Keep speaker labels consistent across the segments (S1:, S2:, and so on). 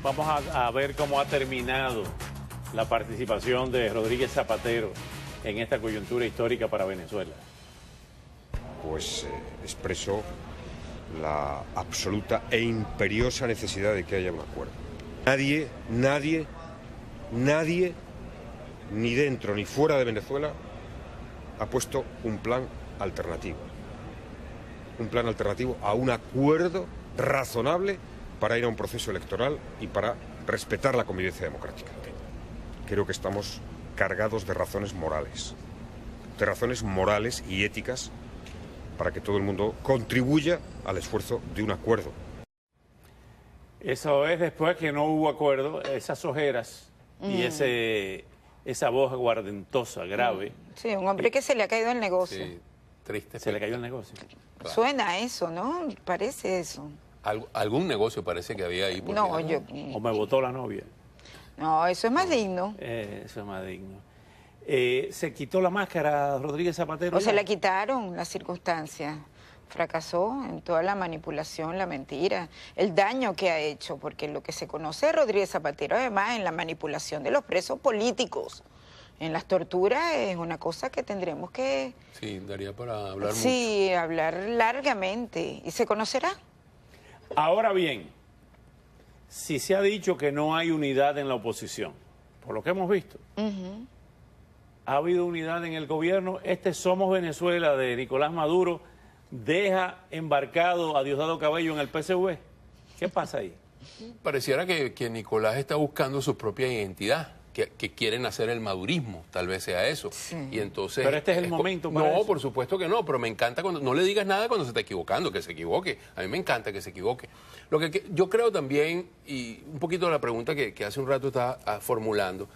S1: Vamos a ver cómo ha terminado la participación de Rodríguez Zapatero en esta coyuntura histórica para Venezuela.
S2: Pues expreso la absoluta e imperiosa necesidad de que haya un acuerdo. Nadie, ni dentro ni fuera de Venezuela, ha puesto un plan alternativo. Un plan alternativo a un acuerdo razonable para ir a un proceso electoral y para respetar la convivencia democrática. Creo que estamos cargados de razones morales y éticas para que todo el mundo contribuya al esfuerzo de un acuerdo.
S1: Eso es después que no hubo acuerdo, esas ojeras y esa voz aguardentosa, grave.
S3: Sí, un hombre que se le ha caído el negocio.
S4: Sí, triste.
S1: Se le cayó el negocio.
S4: Claro.
S3: Suena a eso, ¿no? Parece eso.
S4: Algún negocio parece que había ahí.
S3: No,
S1: O me votó la novia.
S3: No, eso es más digno.
S1: Eso es más digno. ¿Se quitó la máscara Rodríguez Zapatero?
S3: O se la quitaron las circunstancias. Fracasó en toda la manipulación, la mentira, el daño que ha hecho, porque lo que se conoce de Rodríguez Zapatero, además, en la manipulación de los presos políticos, en las torturas, es una cosa que tendremos que...
S4: Sí, daría para hablar mucho.
S3: Sí, hablar largamente. ¿Y se conocerá?
S1: Ahora bien, si se ha dicho que no hay unidad en la oposición, por lo que hemos visto, ha habido unidad en el gobierno. Somos Venezuela de Nicolás Maduro deja embarcado a Diosdado Cabello en el PSV. ¿Qué pasa ahí?
S4: Pareciera que Nicolás está buscando su propia identidad, que quieren hacer el madurismo, tal vez sea eso.
S3: Sí.
S4: Y entonces,
S1: pero este es el momento para
S4: No,
S1: eso.
S4: por supuesto que no, pero me encanta cuando no le digas nada cuando se está equivocando, que se equivoque. A mí me encanta que se equivoque. Lo que yo creo también, y un poquito de la pregunta que hace un rato estaba formulando,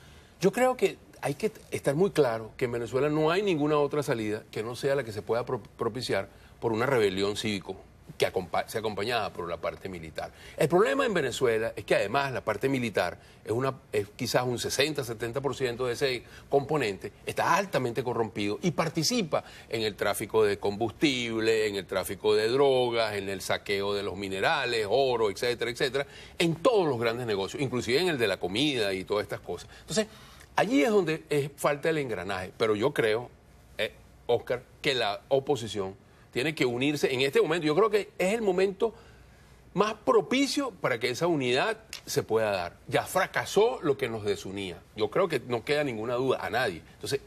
S4: yo creo que hay que estar muy claro que en Venezuela no hay ninguna otra salida que no sea la que se pueda propiciar por una rebelión cívico que sea acompañada por la parte militar. El problema en Venezuela es que además la parte militar es quizás un 60-70% de ese componente, está altamente corrompido y participa en el tráfico de combustible, en el tráfico de drogas, en el saqueo de los minerales, oro, etcétera, etcétera, en todos los grandes negocios, inclusive en el de la comida y todas estas cosas. Entonces, allí es donde falta el engranaje, pero yo creo, Oscar, que la oposición tiene que unirse en este momento. Yo creo que es el momento más propicio para que esa unidad se pueda dar. Ya fracasó lo que nos desunía. Yo creo que no queda ninguna duda a nadie. Entonces,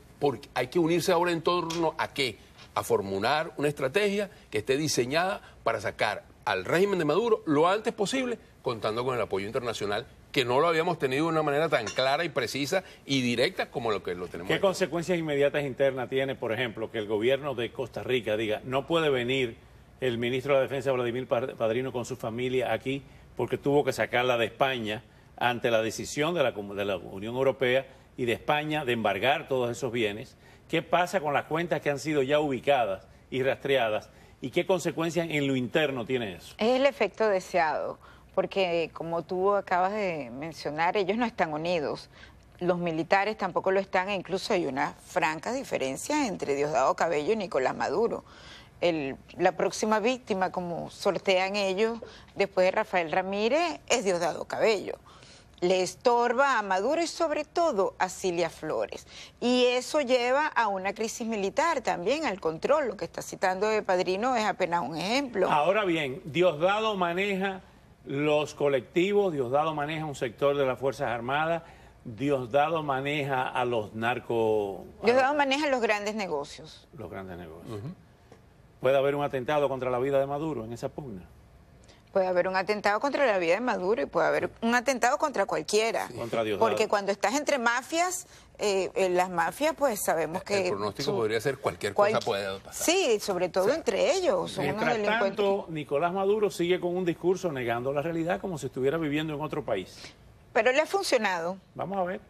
S4: hay que unirse ahora en torno a ¿qué? A formular una estrategia que esté diseñada para sacar al régimen de Maduro lo antes posible, contando con el apoyo internacional, que no lo habíamos tenido de una manera tan clara y precisa y directa como lo que lo tenemos.
S1: ¿Qué consecuencias inmediatas internas tiene, por ejemplo, que el gobierno de Costa Rica diga no puede venir el ministro de la Defensa, Vladimir Padrino, con su familia aquí porque tuvo que sacarla de España ante la decisión de la Unión Europea y de España de embargar todos esos bienes? ¿Qué pasa con las cuentas que han sido ya ubicadas y rastreadas? ¿Y qué consecuencias en lo interno tiene eso?
S3: Es el efecto deseado. Porque, como tú acabas de mencionar, ellos no están unidos. Los militares tampoco lo están, e incluso hay una franca diferencia entre Diosdado Cabello y Nicolás Maduro. La próxima víctima, como sortean ellos, después de Rafael Ramírez, es Diosdado Cabello. Le estorba a Maduro y sobre todo a Cilia Flores. Y eso lleva a una crisis militar también, al control. Lo que está citando de Padrino es apenas un ejemplo.
S1: Ahora bien, Diosdado maneja los colectivos, Diosdado maneja un sector de las Fuerzas Armadas, Diosdado maneja a los narcos...
S3: Diosdado maneja los grandes negocios.
S1: Los grandes negocios. ¿Puede haber un atentado contra la vida de Maduro en esa pugna?
S3: Puede haber un atentado contra la vida de Maduro y puede haber un atentado contra cualquiera.
S1: Sí. Contra Diosdado.
S3: Porque cuando estás entre mafias, las mafias pues sabemos que...
S4: El pronóstico podría ser cualquier cosa puede pasar.
S3: Sí, sobre todo entre ellos. Son unos
S1: Mientras
S3: delincuentes.
S1: tanto, Nicolás Maduro sigue con un discurso negando la realidad como si estuviera viviendo en otro país.
S3: Pero le ha funcionado.
S1: Vamos a ver.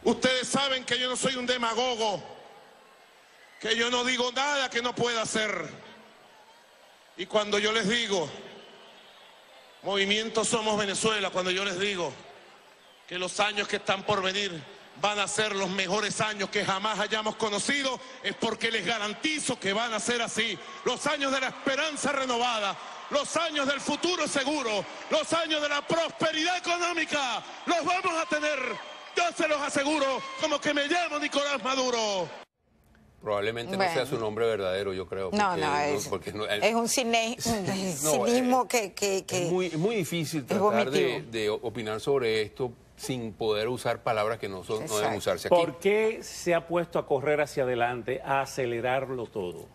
S5: Ustedes saben que yo no soy un demagogo, que yo no digo nada que no pueda hacer. Y cuando yo les digo, Movimiento Somos Venezuela, cuando yo les digo que los años que están por venir van a ser los mejores años que jamás hayamos conocido, es porque les garantizo que van a ser así. Los años de la esperanza renovada, los años del futuro seguro, los años de la prosperidad económica, los vamos a tener, yo se los aseguro, como que me llamo Nicolás Maduro.
S4: Probablemente no sea su nombre verdadero, yo creo. Porque,
S3: es un cinismo que
S4: es muy difícil tratar de opinar sobre esto sin poder usar palabras que no deben usarse aquí.
S1: ¿Por qué se ha puesto a correr hacia adelante, a acelerarlo todo?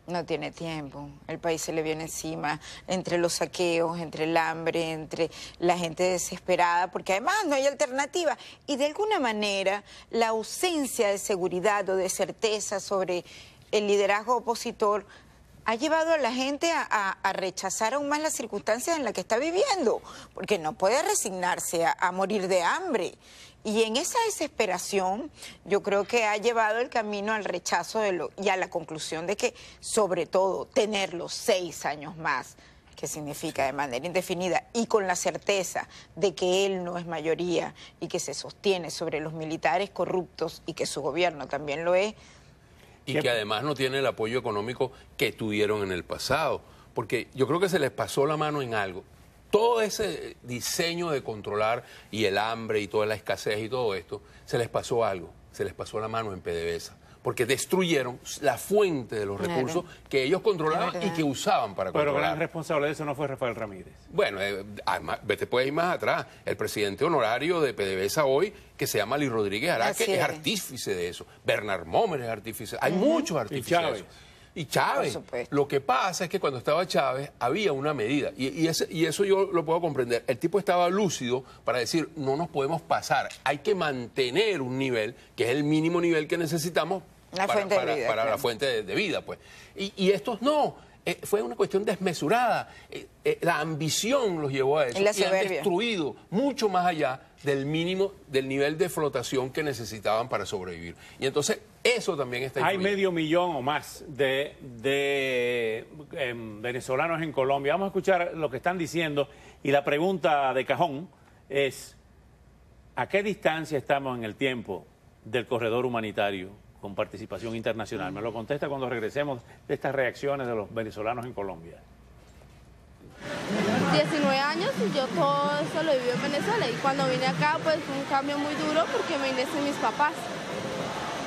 S3: No tiene tiempo, el país se le viene encima, entre los saqueos, entre el hambre, entre la gente desesperada, porque además no hay alternativa. Y de alguna manera la ausencia de seguridad o de certeza sobre el liderazgo opositor ha llevado a la gente a rechazar aún más las circunstancias en las que está viviendo, porque no puede resignarse a morir de hambre. Y en esa desesperación yo creo que ha llevado el camino al rechazo y a la conclusión de que, sobre todo, tenerlos 6 años más, que significa de manera indefinida, y con la certeza de que él no es mayoría y que se sostiene sobre los militares corruptos y que su gobierno también lo es.
S4: Y que además no tiene el apoyo económico que tuvieron en el pasado, porque yo creo que se les pasó la mano en algo. Todo ese diseño de controlar y el hambre y toda la escasez y todo esto, se les pasó algo, se les pasó la mano en PDVSA, porque destruyeron la fuente de los recursos que ellos controlaban y que usaban para controlar.
S1: Pero gran responsable de eso no fue Rafael Ramírez. Bueno,
S4: además, te puedes ir más atrás. El presidente honorario de PDVSA hoy, que se llama Luis Rodríguez Araque, es artífice de eso. Bernard Momer es artífice. Hay muchos artífices. Y Chávez. Lo que pasa es que cuando estaba Chávez había una medida, y eso yo lo puedo comprender. El tipo estaba lúcido para decir, no nos podemos pasar, hay que mantener un nivel, que es el mínimo nivel que necesitamos para la fuente de vida. Pues. Y estos no, fue una cuestión desmesurada. La ambición los llevó a eso y han destruido mucho más allá del mínimo, del nivel de flotación que necesitaban para sobrevivir. Y entonces eso también está influyendo.
S1: Hay 500.000 o más de venezolanos en Colombia. Vamos a escuchar lo que están diciendo y la pregunta de cajón es ¿a qué distancia estamos en el tiempo del corredor humanitario con participación internacional? Me lo contesta cuando regresemos de estas reacciones de los venezolanos en Colombia.
S6: 19 años y yo todo eso lo viví en Venezuela y cuando vine acá pues fue un cambio muy duro porque me vine sin mis papás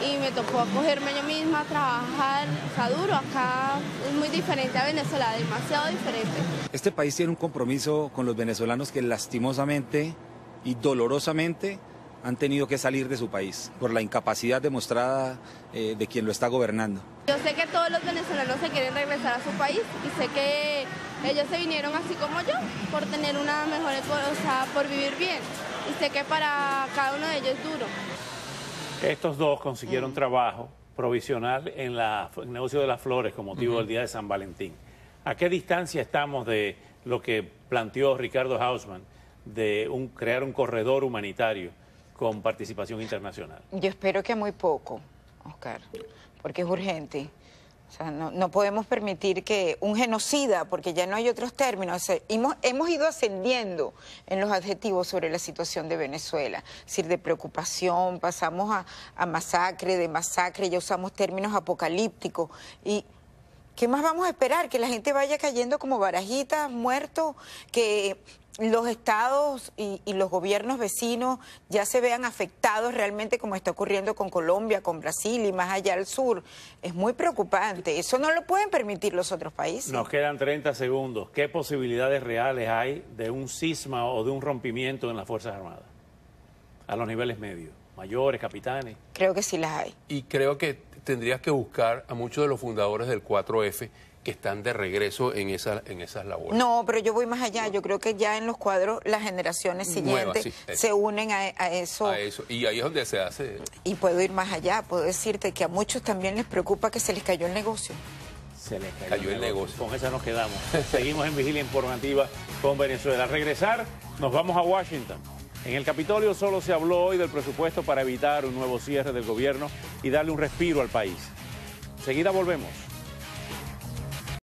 S6: y me tocó acogerme yo misma, trabajar, o sea, duro. Acá es muy diferente a Venezuela, demasiado diferente.
S7: Este país tiene un compromiso con los venezolanos que lastimosamente y dolorosamente han tenido que salir de su país por la incapacidad demostrada de quien lo está gobernando.
S6: Yo sé que todos los venezolanos se quieren regresar a su país y sé que ellos se vinieron así como yo, por tener una mejor cosa, por vivir bien. Y sé que para cada uno de ellos es duro.
S1: Estos dos consiguieron trabajo provisional en el negocio de las flores con motivo del Día de San Valentín. ¿A qué distancia estamos de lo que planteó Ricardo Hausmann de crear un corredor humanitario con participación internacional?
S3: Yo espero que muy poco, Oscar, porque es urgente. O sea, no podemos permitir que un genocida, porque ya no hay otros términos, hemos ido ascendiendo en los adjetivos sobre la situación de Venezuela. Es decir, de preocupación, pasamos a masacre, de masacre, ya usamos términos apocalípticos. ¿Y qué más vamos a esperar? Que la gente vaya cayendo como barajitas, muertos, que los estados y los gobiernos vecinos ya se vean afectados realmente como está ocurriendo con Colombia, con Brasil y más allá al sur. Es muy preocupante. Eso no lo pueden permitir los otros países.
S1: Nos quedan 30 segundos. ¿Qué posibilidades reales hay de un cisma o de un rompimiento en las Fuerzas Armadas? A los niveles medios, mayores, capitanes.
S3: Creo que sí las hay.
S4: Y creo que tendrías que buscar a muchos de los fundadores del 4F que están de regreso en esas labores.
S3: No, pero yo voy más allá. Yo creo que ya en los cuadros las generaciones siguientes se unen a eso.
S4: A eso. Y ahí es donde se hace.
S3: Y puedo ir más allá. Puedo decirte que a muchos también les preocupa que se les cayó el negocio.
S1: Se les cayó el negocio. Con esa nos quedamos. Seguimos en Vigilia Informativa con Venezuela. Al regresar, nos vamos a Washington. En el Capitolio solo se habló hoy del presupuesto para evitar un nuevo cierre del gobierno y darle un respiro al país. Enseguida volvemos.